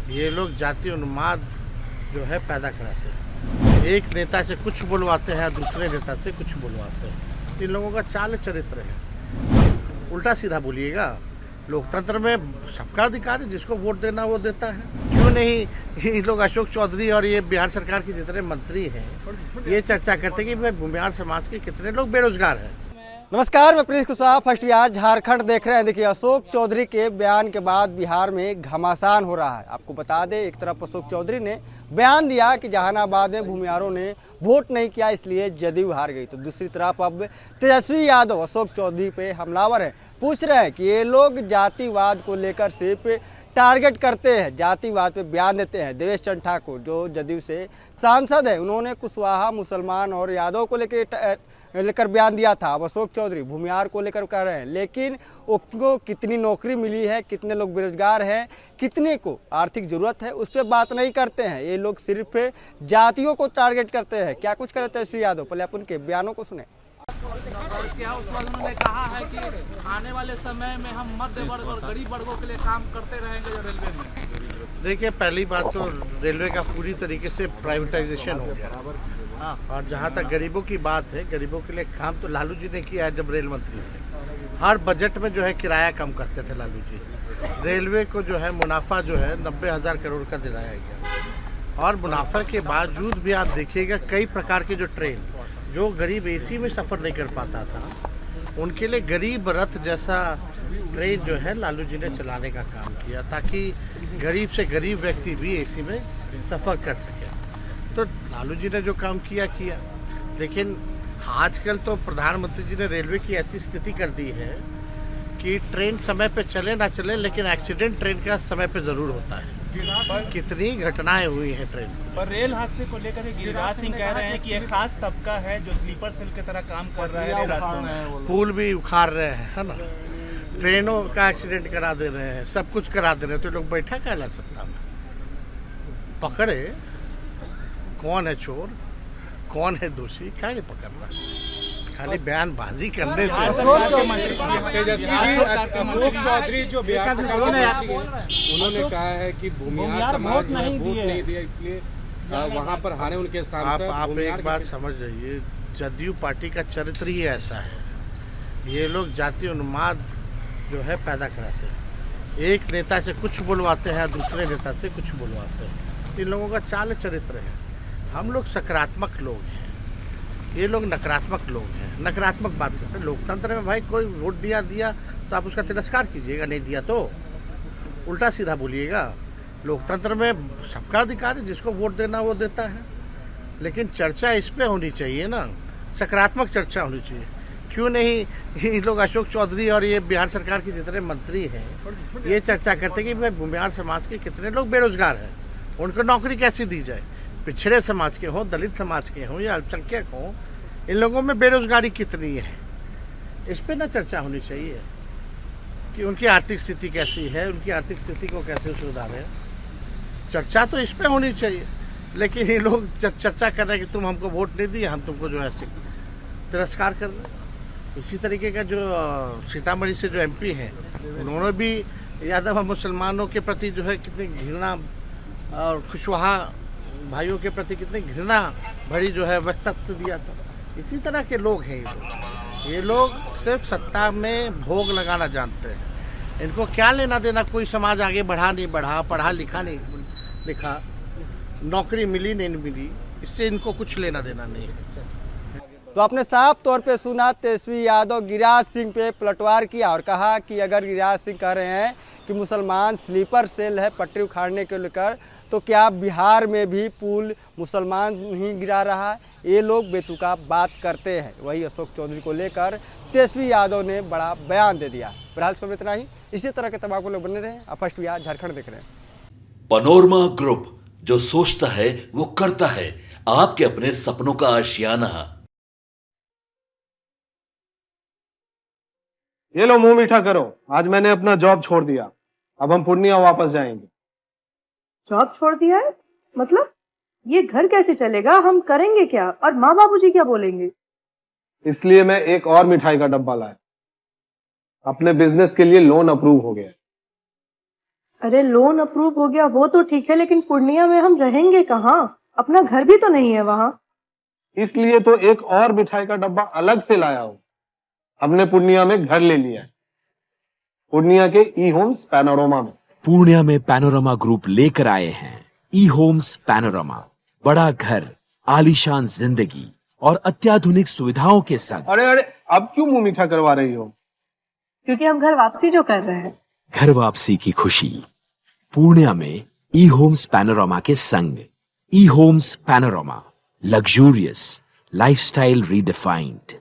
ये लोग जाति उन्माद जो है पैदा कराते हैं। एक नेता से कुछ बुलवाते हैं, दूसरे नेता से कुछ बुलवाते हैं। इन लोगों का चाल चरित्र है। उल्टा सीधा बोलिएगा। लोकतंत्र में सबका अधिकार है, जिसको वोट देना वो देता है। क्यों नहीं ये लोग अशोक चौधरी और ये बिहार सरकार के जितने मंत्री हैं ये चर्चा करते हैं कि भाई भूमिहार समाज के कितने लोग बेरोजगार हैं। नमस्कार, मैं प्रिंस कुशवाहा फर्स्ट बिहार झारखंड देख रहे हैं। देखिए, अशोक चौधरी के बयान के बाद बिहार में घमासान हो रहा है। आपको बता दें, एक तरफ अशोक चौधरी ने बयान दिया कि जहानाबाद में भूमिहारों ने वोट नहीं किया इसलिए जदयू हार गई, तो दूसरी तरफ अब तेजस्वी यादव अशोक चौधरी पे हमलावर हैं। पूछ रहे हैं कि ये लोग जातिवाद को लेकर सिर्फ टारगेट करते हैं, जातिवाद पे बयान देते हैं। देवेश चंद्र ठाकुर जो जदयू से सांसद है, उन्होंने कुशवाहा मुसलमान और यादव को लेकर बयान दिया था। अब अशोक चौधरी भूमिहार को लेकर कह रहे हैं, लेकिन उनको कितनी नौकरी मिली है, कितने लोग बेरोजगार हैं, कितने को आर्थिक जरूरत है, उस पर बात नहीं करते हैं। ये लोग सिर्फ जातियों को टारगेट करते हैं। क्या कुछ करते हैं श्री यादव, पहले आप उनके बयानों को सुने। क्या उसके बाद उन्होंने कहा है कि आने वाले समय में हम मध्य वर्ग और गरीब वर्गों के लिए काम करते रहेंगे जो रेलवे में। देखिए, पहली बात तो रेलवे का पूरी तरीके से प्राइवेटाइजेशन हो गया। और जहाँ तक गरीबों की बात है, गरीबों के लिए काम तो लालू जी ने किया है। जब रेल मंत्री थे, हर बजट में जो है किराया कम करते थे लालू जी। रेलवे को जो है मुनाफा जो है 90,000 करोड़ का दिलाया गया। और मुनाफा के बावजूद भी आप देखिएगा, कई प्रकार के जो ट्रेन जो गरीब एसी में सफ़र नहीं कर पाता था, उनके लिए गरीब रथ जैसा ट्रेन जो है लालू जी ने चलाने का काम किया, ताकि गरीब से गरीब व्यक्ति भी एसी में सफ़र कर सके। तो लालू जी ने जो काम किया। लेकिन आजकल तो प्रधानमंत्री जी ने रेलवे की ऐसी स्थिति कर दी है कि ट्रेन समय पे चले ना चले, लेकिन एक्सीडेंट ट्रेन का समय पे ज़रूर होता है। कितनी घटनाएं हुई हैं ट्रेन पर रेल हादसे को लेकर गिरिराज सिंह कह रहे हैं कि एक खास तबका है जो स्लीपर सेल की तरह काम कर रहा है रास्तों में। पुल भी उखाड़ रहे हैं, है ना, ट्रेनों का एक्सीडेंट करा दे रहे हैं, सब कुछ करा दे रहे हैं। तो लोग बैठा कहला सकता में पकड़े कौन है चोर, कौन है दोषी, क्या नहीं पकड़ना। खाली बयानबाजी करने से। अशोक चौधरी जो उन्होंने कहा है कि भूमिहार समाज ने वोट नहीं दिया, इसलिए वहाँ पर हारे उनके सांसद। आप एक बात समझ जाइए, जदयू पार्टी का चरित्र ही ऐसा है। ये लोग जाति उन्माद जो है पैदा कराते हैं। एक नेता से कुछ बुलवाते हैं, दूसरे नेता से कुछ बुलवाते हैं। इन लोगों का चाल चरित्र है। हम लोग सकारात्मक लोग हैं, ये लोग नकारात्मक लोग हैं। नकारात्मक बात करते हैं। लोकतंत्र में भाई कोई वोट दिया तो आप उसका तिरस्कार कीजिएगा, नहीं दिया तो उल्टा सीधा बोलिएगा। लोकतंत्र में सबका अधिकार है, जिसको वोट देना वो देता है। लेकिन चर्चा इस पे होनी चाहिए ना, सकारात्मक चर्चा होनी चाहिए। क्यों नहीं ये लोग अशोक चौधरी और ये बिहार सरकार के जितने मंत्री हैं ये चर्चा करते हैं कि भाई भूमिहार समाज के कितने लोग बेरोजगार हैं, उनको नौकरी कैसे दी जाए। पिछड़े समाज के हों, दलित समाज के हों या अल्पसंख्यक हों, इन लोगों में बेरोजगारी कितनी है, इस पे ना चर्चा होनी चाहिए कि उनकी आर्थिक स्थिति कैसी है, उनकी आर्थिक स्थिति को कैसे सुधारें। चर्चा तो इस पे होनी चाहिए। लेकिन ये लोग चर्चा कर रहे हैं कि तुम हमको वोट नहीं दिए, हम तुमको जो है तिरस्कार कर रहे हैं। इसी तरीके का जो सीतामढ़ी से जो एमपी हैं, उन्होंने भी यादव मुसलमानों के प्रति जो है कितनी घृणा, और कुशवाहा भाइयों के प्रति कितनी घृणा भरी जो है वक्तव्य दिया था। इसी तरह के लोग हैं ये लोग सिर्फ सत्ता में भोग लगाना जानते हैं। इनको क्या लेना देना, कोई समाज आगे बढ़ा नहीं बढ़ा, पढ़ा लिखा नहीं लिखा, नौकरी मिली नहीं मिली, इससे इनको कुछ लेना देना नहीं है। तो आपने साफ तौर पे सुना, तेजस्वी यादव गिरिराज सिंह पे पलटवार किया और कहा कि अगर गिरिराज सिंह कह रहे हैं कि मुसलमान स्लीपर सेल है पटरी उखाड़ने के लेकर, तो क्या बिहार में भी पुल मुसलमान ही गिरा रहा है? ये लोग बेतुका बात करते हैं। वही अशोक चौधरी को लेकर तेजस्वी यादव ने बड़ा बयान दे दिया। फिलहाल में इतना ही। इसी तरह के तमाम लोग बने रहे। आप फर्स्ट बिहार झारखंड देख रहे हैं। पनोरमा ग्रुप, जो सोचता है वो करता है। आपके अपने सपनों का आशियाना। ये लो, मुंह मीठा करो। आज मैंने अपना जॉब छोड़ दिया, अब हम पूर्णिया वापस जाएंगे। जॉब छोड़ दिया है? मतलब ये घर कैसे चलेगा, हम करेंगे क्या, और माँ बाबूजी क्या बोलेंगे? इसलिए मैं एक और मिठाई का डब्बा लाया। अपने बिजनेस के लिए लोन अप्रूव हो गया। अरे लोन अप्रूव हो गया वो तो ठीक है, लेकिन पूर्णिया में हम रहेंगे कहाँ? अपना घर भी तो नहीं है वहाँ। इसलिए तो एक और मिठाई का डब्बा अलग से लाया हूँ। हमने पूर्णिया में घर ले लिया है, पूर्णिया के ई होम्स पैनोरमा में। पूर्णिया में पैनोरमा ग्रुप लेकर आए हैं ई होम्स पैनोरमा। बड़ा घर, आलीशान जिंदगी और अत्याधुनिक सुविधाओं के संग। अरे अरे, अब क्यों मुंह मीठा करवा रही हो? क्योंकि हम घर वापसी जो कर रहे हैं। घर वापसी की खुशी पूर्णिया में ई होम्स पैनोरमा के संग। E homes panorama, luxurious lifestyle redefined.